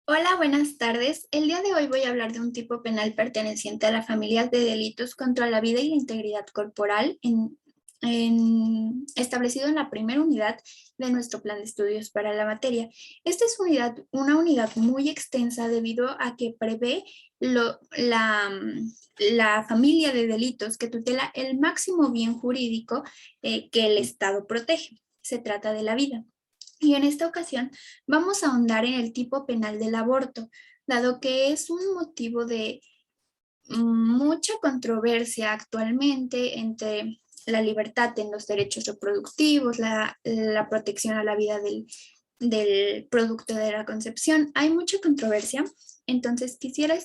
Hola, buenas tardes. El día de hoy voy a hablar de un tipo penal perteneciente a la familia de delitos contra la vida y la integridad corporal establecido en la primera unidad de nuestro plan de estudios para la materia. Esta es una unidad muy extensa debido a que prevé la familia de delitos que tutela el máximo bien jurídico que el Estado protege. Se trata de la vida. Y en esta ocasión vamos a ahondar en el tipo penal del aborto, dado que es un motivo de mucha controversia actualmente entre la libertad en los derechos reproductivos, la protección a la vida del producto de la concepción. Hay mucha controversia, entonces quisiera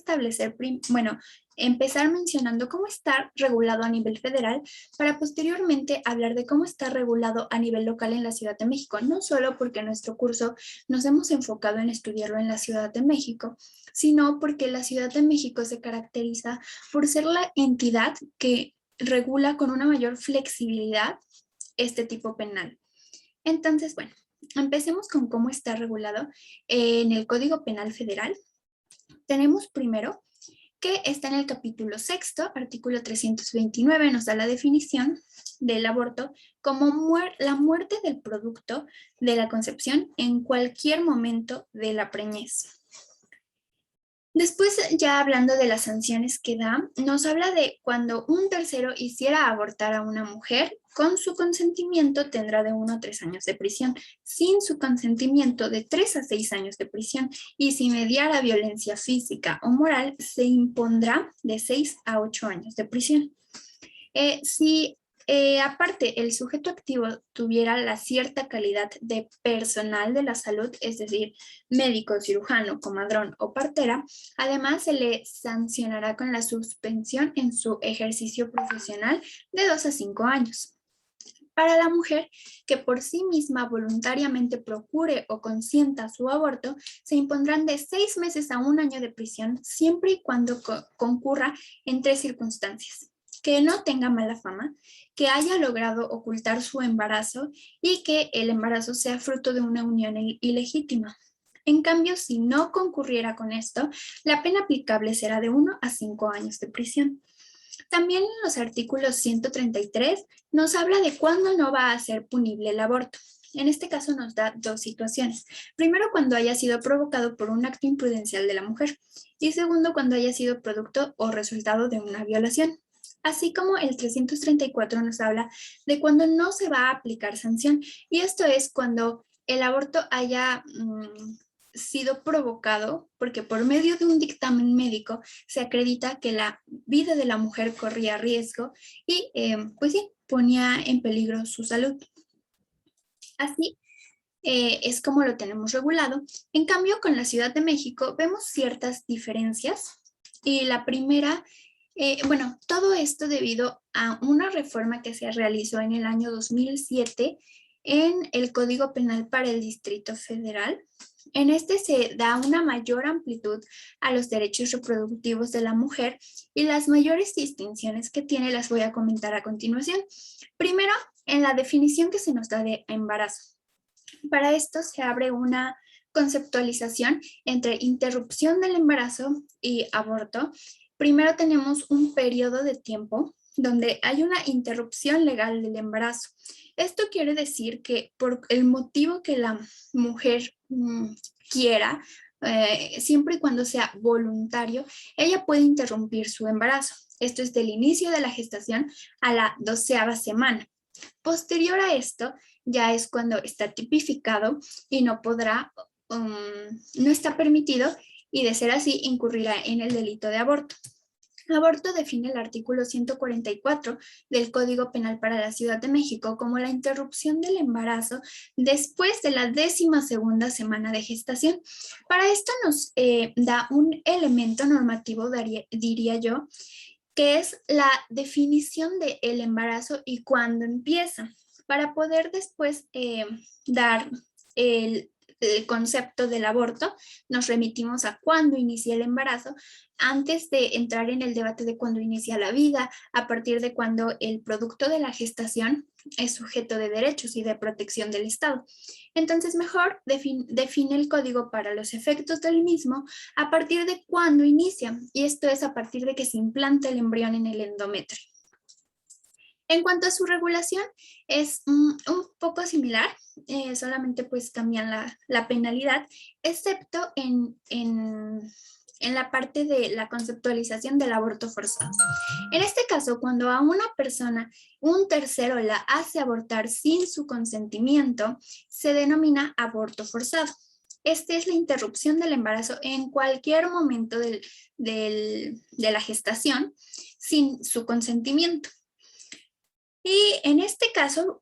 empezar mencionando cómo está regulado a nivel federal para posteriormente hablar de cómo está regulado a nivel local en la Ciudad de México, no solo porque en nuestro curso nos hemos enfocado en estudiarlo en la Ciudad de México, sino porque la Ciudad de México se caracteriza por ser la entidad que regula con una mayor flexibilidad este tipo penal. Entonces, bueno, empecemos con cómo está regulado en el Código Penal Federal. Tenemos primero que está en el capítulo sexto, artículo 329, nos da la definición del aborto como la muerte del producto de la concepción en cualquier momento de la preñez. Después, ya hablando de las sanciones que da, nos habla de cuando un tercero hiciera abortar a una mujer, con su consentimiento tendrá de 1 a 3 años de prisión, sin su consentimiento de 3 a 6 años de prisión, y si mediara violencia física o moral, se impondrá de 6 a 8 años de prisión. Si aparte el sujeto activo tuviera la cierta calidad de personal de la salud, es decir, médico, cirujano, comadrón o partera, además se le sancionará con la suspensión en su ejercicio profesional de 2 a 5 años. Para la mujer que por sí misma voluntariamente procure o consienta su aborto, se impondrán de 6 meses a 1 año de prisión siempre y cuando concurra en 3 circunstancias: que no tenga mala fama, que haya logrado ocultar su embarazo y que el embarazo sea fruto de una unión ilegítima. En cambio, si no concurriera con esto, la pena aplicable será de 1 a 5 años de prisión. También en los artículos 133 nos habla de cuándo no va a ser punible el aborto. En este caso nos da dos situaciones. Primero, cuando haya sido provocado por un acto imprudencial de la mujer. Y segundo, cuando haya sido producto o resultado de una violación. Así como el 334 nos habla de cuando no se va a aplicar sanción. Y esto es cuando el aborto haya sido provocado porque por medio de un dictamen médico se acredita que la vida de la mujer corría riesgo y pues sí, ponía en peligro su salud. Así es como lo tenemos regulado. En cambio, con la Ciudad de México vemos ciertas diferencias y la primera, todo esto debido a una reforma que se realizó en el año 2007 en el Código Penal para el Distrito Federal. En este se da una mayor amplitud a los derechos reproductivos de la mujer y las mayores distinciones que tiene las voy a comentar a continuación. Primero, en la definición que se nos da de embarazo. Para esto se abre una conceptualización entre interrupción del embarazo y aborto. Primero tenemos un periodo de tiempo donde hay una interrupción legal del embarazo. Esto quiere decir que por el motivo que la mujer quiera, siempre y cuando sea voluntario, ella puede interrumpir su embarazo. Esto es del inicio de la gestación a la 12ª semana. Posterior a esto, ya es cuando está tipificado y no está permitido, y de ser así incurrirá en el delito de aborto. Aborto define el artículo 144 del Código Penal para la Ciudad de México como la interrupción del embarazo después de la 12ª semana de gestación. Para esto nos da un elemento normativo, diría yo, que es la definición del embarazo y cuándo empieza, para poder después dar el concepto del aborto, nos remitimos a cuándo inicia el embarazo, antes de entrar en el debate de cuándo inicia la vida, a partir de cuándo el producto de la gestación es sujeto de derechos y de protección del Estado. Entonces, mejor define el código para los efectos del mismo a partir de cuándo inicia, y esto es a partir de que se implanta el embrión en el endometrio. En cuanto a su regulación, es un poco similar, solamente pues cambian la penalidad, excepto en la parte de la conceptualización del aborto forzado. En este caso, cuando a una persona, un tercero la hace abortar sin su consentimiento, se denomina aborto forzado. Esta es la interrupción del embarazo en cualquier momento de la gestación sin su consentimiento. Y en este caso,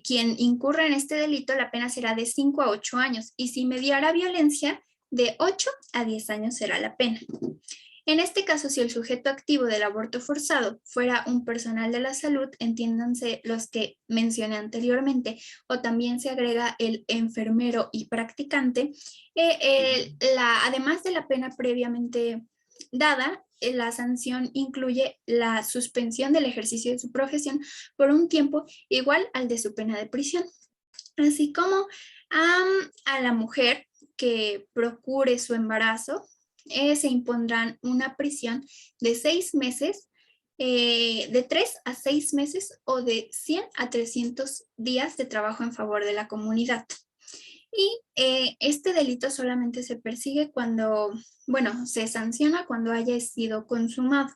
quien incurra en este delito, la pena será de 5 a 8 años y si mediara violencia, de 8 a 10 años será la pena. En este caso, si el sujeto activo del aborto forzado fuera un personal de la salud, entiéndanse los que mencioné anteriormente, o también se agrega el enfermero y practicante, además de la pena previamente dada, la sanción incluye la suspensión del ejercicio de su profesión por un tiempo igual al de su pena de prisión, así como a la mujer que procure su embarazo, se impondrán una prisión de 6 meses, de 3 a 6 meses o de 100 a 300 días de trabajo en favor de la comunidad. Y este delito solamente se persigue cuando, bueno, se sanciona cuando haya sido consumado.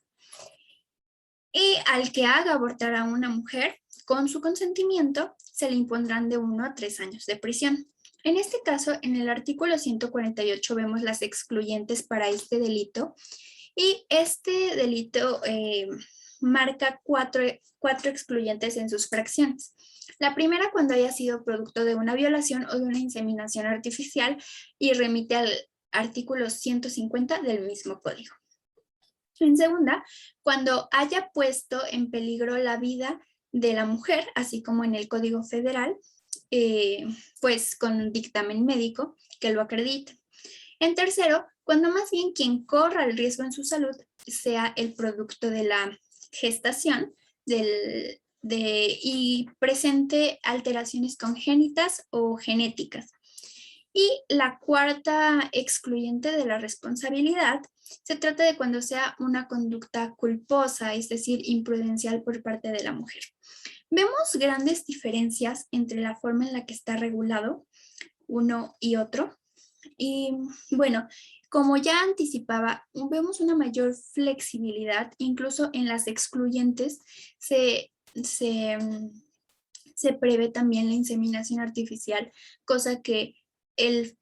Y al que haga abortar a una mujer con su consentimiento, se le impondrán de 1 a 3 años de prisión. En este caso, en el artículo 148 vemos las excluyentes para este delito y este delito marca cuatro excluyentes en sus fracciones. La primera, cuando haya sido producto de una violación o de una inseminación artificial y remite al artículo 150 del mismo código. En segunda, cuando haya puesto en peligro la vida de la mujer, así como en el Código Federal, pues con un dictamen médico que lo acredite. En tercero, cuando más bien quien corra el riesgo en su salud sea el producto de la gestación y presente alteraciones congénitas o genéticas. Y la cuarta excluyente de la responsabilidad se trata de cuando sea una conducta culposa, es decir, imprudencial por parte de la mujer. Vemos grandes diferencias entre la forma en la que está regulado uno y otro. Y bueno, como ya anticipaba, vemos una mayor flexibilidad, incluso en las excluyentes se prevé también la inseminación artificial, cosa que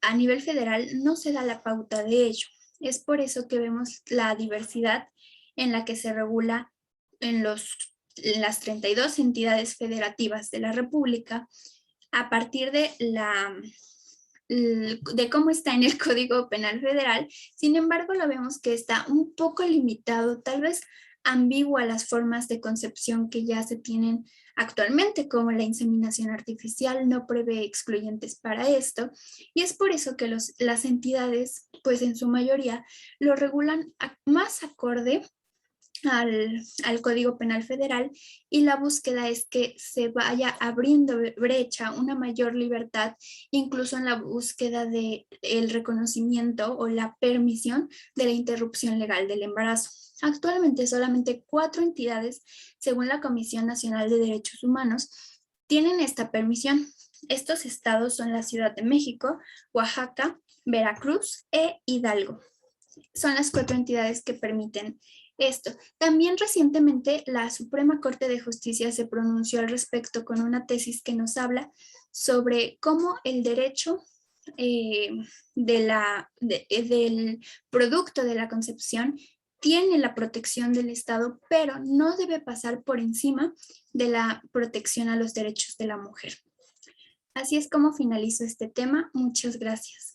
a nivel federal no se da la pauta de ello. Es por eso que vemos la diversidad en la que se regula en las 32 entidades federativas de la República a partir de cómo está en el Código Penal Federal. Sin embargo, lo vemos que está un poco limitado, tal vez ambiguo a las formas de concepción que ya se tienen actualmente, como la inseminación artificial no prevé excluyentes para esto, y es por eso que las entidades, pues en su mayoría, lo regulan más acorde al Código Penal Federal, y la búsqueda es que se vaya abriendo brecha, una mayor libertad, incluso en la búsqueda del reconocimiento o la permisión de la interrupción legal del embarazo. Actualmente solamente 4 entidades, según la Comisión Nacional de Derechos Humanos, tienen esta permisión. Estos estados son la Ciudad de México, Oaxaca, Veracruz e Hidalgo. Son las 4 entidades que permiten esto. También recientemente la Suprema Corte de Justicia se pronunció al respecto con una tesis que nos habla sobre cómo el derecho del producto de la concepción tiene la protección del Estado, pero no debe pasar por encima de la protección a los derechos de la mujer. Así es como finalizo este tema. Muchas gracias.